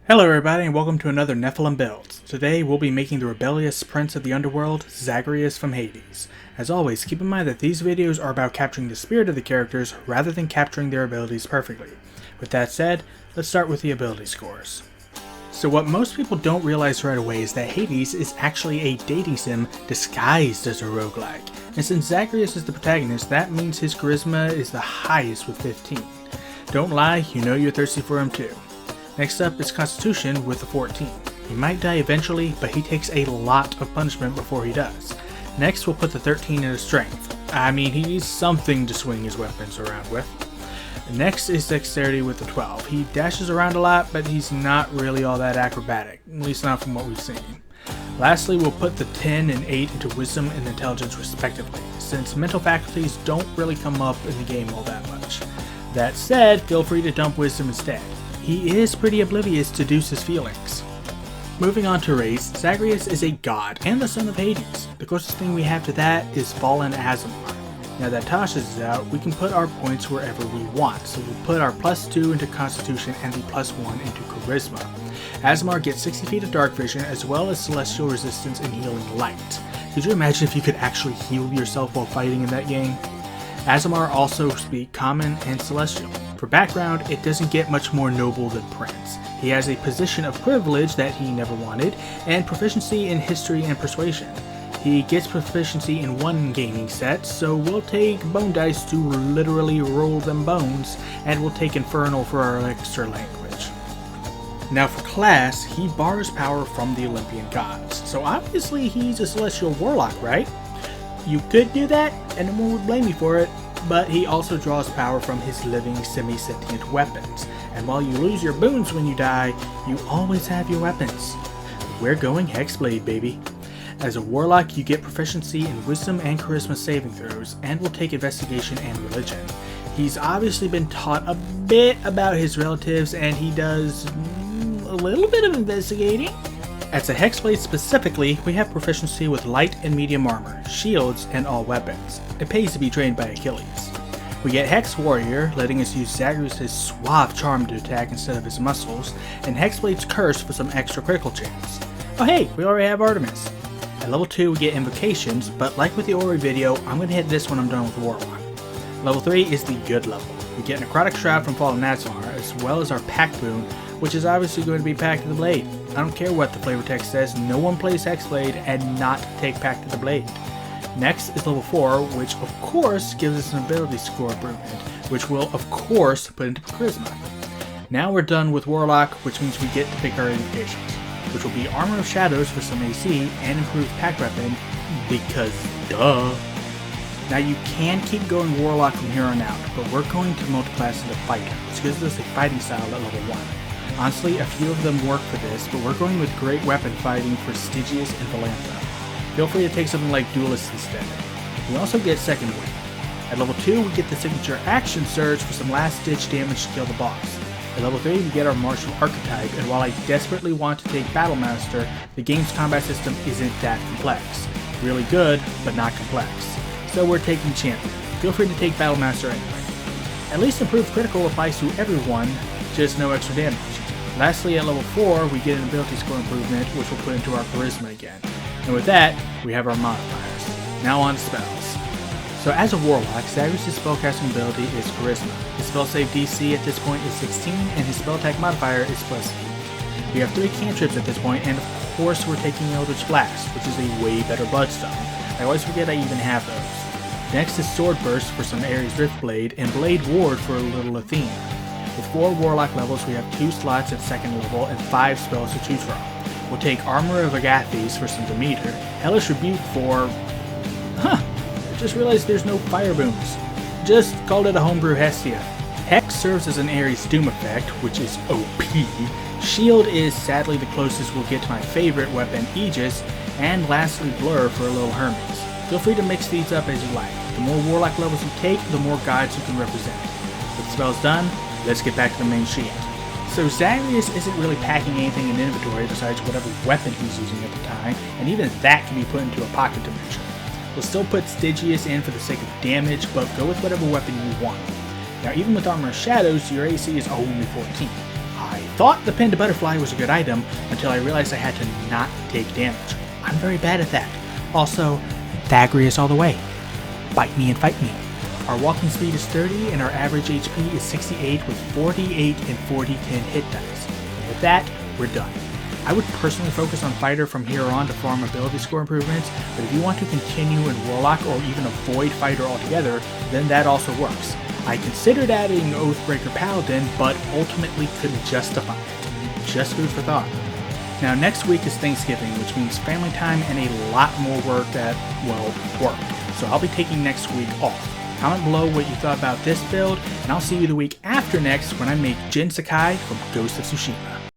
Hello everybody and welcome to another Nephilim build. Today we'll be making the rebellious prince of the underworld, Zagreus from Hades. As always, keep in mind that these videos are about capturing the spirit of the characters rather than capturing their abilities perfectly. With that said, let's start with the ability scores. So what most people don't realize right away is that Hades is actually a dating sim disguised as a roguelike. And since Zagreus is the protagonist, that means his charisma is the highest with 15. Don't lie, you know you're thirsty for him too. Next up is Constitution with a 14. He might die eventually, but he takes a lot of punishment before he does. Next we'll put the 13 in his Strength. I mean, he needs something to swing his weapons around with. Next is Dexterity with the 12. He dashes around a lot, but he's not really all that acrobatic, at least not from what we've seen. Lastly, we'll put the 10 and 8 into Wisdom and Intelligence respectively, since mental faculties don't really come up in the game all that much. That said, feel free to dump Wisdom instead. He is pretty oblivious to Deuce's feelings. Moving on to race, Zagreus is a god and the son of Hades. The closest thing we have to that is Fallen Azamar. Now that Tasha's is out, we can put our points wherever we want, so we'll put our +2 into Constitution and the +1 into Charisma. Azamar gets 60 feet of Dark Vision as well as Celestial Resistance and Healing Light. Could you imagine if you could actually heal yourself while fighting in that game? Azamar also speaks Common and Celestial. For background, it doesn't get much more noble than Prince. He has a position of privilege that he never wanted, and proficiency in History and Persuasion. He gets proficiency in one gaming set, so we'll take Bone Dice to literally roll them bones, and we'll take Infernal for our extra language. Now for class, he borrows power from the Olympian gods, so obviously he's a Celestial Warlock, right? You could do that, and no one would blame you for it, but he also draws power from his living semi-sentient weapons, and while you lose your boons when you die, you always have your weapons. We're going Hexblade, baby. As a warlock, you get proficiency in Wisdom and Charisma saving throws, and will take Investigation and Religion. He's obviously been taught a bit about his relatives, and he does a little bit of investigating. As a Hexblade specifically, we have proficiency with light and medium armor, shields, and all weapons. It pays to be trained by Achilles. We get Hex Warrior, letting us use Zagreus' suave charm to attack instead of his muscles, and Hexblade's Curse for some extra critical chance. Oh hey, we already have Artemis. At level 2 we get Invocations, but like with the Ori video, I'm going to hit this when I'm done with Warlock. Level 3 is the good level. We get Necrotic Shroud from Fallen Azamar, as well as our Pact Boon, which is obviously going to be Pact of the Blade. I don't care what the flavor text says, no one plays Hexblade and not take Pact of the Blade. Next is level 4, which of course gives us an ability score improvement, which we'll of course put into Charisma. Now we're done with Warlock, which means we get to pick our invocations, which will be Armor of Shadows for some AC and improved Pact Weapon, because duh. Now you can keep going Warlock from here on out, but we're going to multiclass into Fighter, which gives us a fighting style at level 1. Honestly, a few of them work for this, but we're going with Great Weapon Fighting for Stygius and Valantha. Feel free to take something like Duelist instead. We also get Second Wind. At level 2, we get the signature Action Surge for some last-ditch damage to kill the boss. At level 3, we get our Martial Archetype, and while I desperately want to take Battle Master, the game's combat system isn't that complex. Really good, but not complex. So we're taking Champion. Feel free to take Battle Master anyway. At least improved critical applies to everyone, just no extra damage. Lastly, at level 4, we get an ability score improvement, which we'll put into our Charisma again. And with that, we have our modifiers. Now on to spells. So as a Warlock, Zagreus' spellcasting ability is Charisma. His spell save DC at this point is 16, and his spell attack modifier is +8. We have 3 cantrips at this point, and of course we're taking Eldritch Blast, which is a way better Bloodstone. I always forget I even have those. Next is Sword Burst for some Ares Riftblade, and Blade Ward for a little Athena. With 4 Warlock levels, we have 2 slots at 2nd level and 5 spells to choose from. We'll take Armor of Agathis for some Demeter, Hellish Rebuke for... I just realized there's no Fire Boons. Just called it a homebrew Hestia. Hex serves as an Ares Doom effect, which is OP. Shield is sadly the closest we'll get to my favorite weapon, Aegis, and lastly Blur for a little Hermes. Feel free to mix these up as you like. The more Warlock levels you take, the more gods you can represent. With the spells done, let's get back to the main sheet. So Zagreus isn't really packing anything in inventory besides whatever weapon he's using at the time, and even that can be put into a pocket dimension. We'll still put Stygius in for the sake of damage, but go with whatever weapon you want. Now even with Armor of Shadows, your AC is only 14. I thought the pinned butterfly was a good item until I realized I had to not take damage. I'm very bad at that. Also, Zagreus all the way. Bite me and fight me. Our walking speed is 30 and our average HP is 68 with 48 and 40 hit dice. And with that, we're done. I would personally focus on Fighter from here on to farm ability score improvements, but if you want to continue in Warlock or even avoid Fighter altogether, then that also works. I considered adding Oathbreaker Paladin, but ultimately couldn't justify it. Just food for thought. Now next week is Thanksgiving, which means family time and a lot more work at, well, work. So I'll be taking next week off. Comment below what you thought about this build, and I'll see you the week after next when I make Jin Sakai from Ghost of Tsushima.